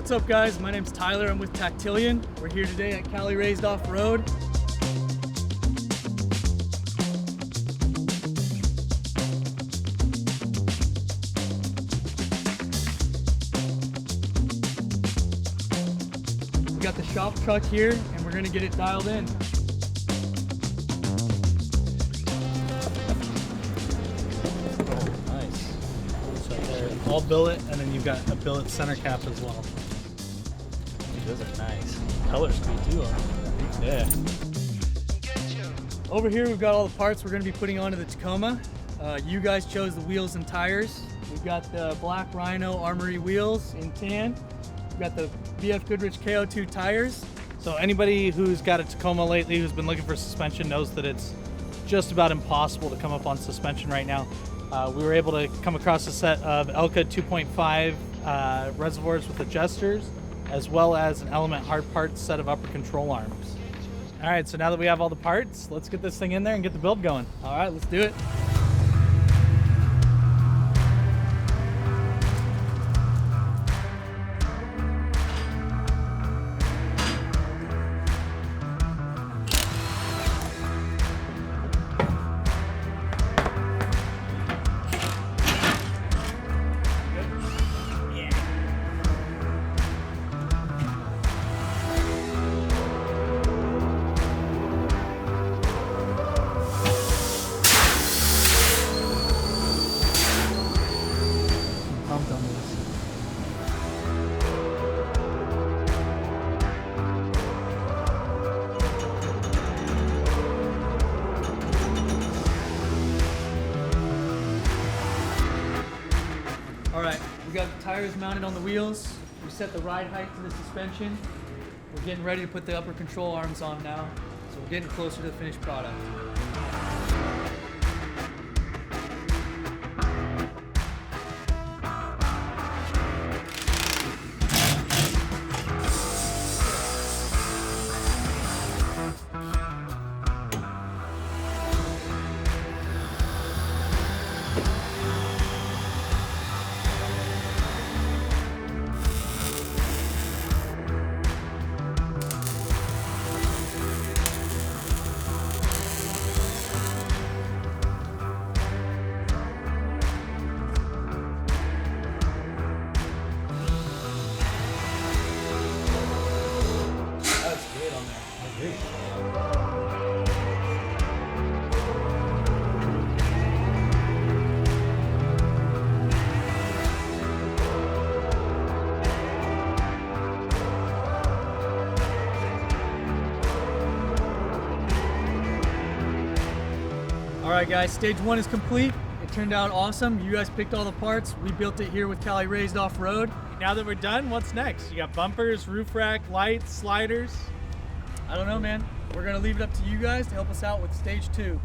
What's up guys, my name's Tyler, I'm with Tactilian. We're here today at Cali Raised Off-Road. We got the shop truck here and we're gonna get it dialed in. Oh, nice. So there, all billet, and then you've got a billet center cap as well. Dude, those are nice. Color's cool too on them. Yeah. Over here we've got all the parts we're gonna be putting onto the Tacoma. You guys chose the wheels and tires. We've got the black Rhino Armory wheels in tan. We've got the BF Goodrich KO2 tires. So anybody who's got a Tacoma lately who's been looking for suspension knows that it's just about impossible to come up on suspension right now. We were able to come across a set of Elka 2.5 reservoirs with adjusters, as well as an Element hard parts set of upper control arms. All right, so now that we have all the parts, let's get this thing in there and get the build going. All right, let's do it. Pumped on this. All right, we got the tires mounted on the wheels. We set the ride height to the suspension. We're getting ready to put the upper control arms on now. So we're getting closer to the finished product. All right guys, stage one is complete. It turned out awesome. You guys picked all the parts. We built it here with Cali Raised Off-Road. Now that we're done, what's next? You got bumpers, roof rack, lights, sliders. I don't know, man. We're gonna leave it up to you guys to help us out with stage two.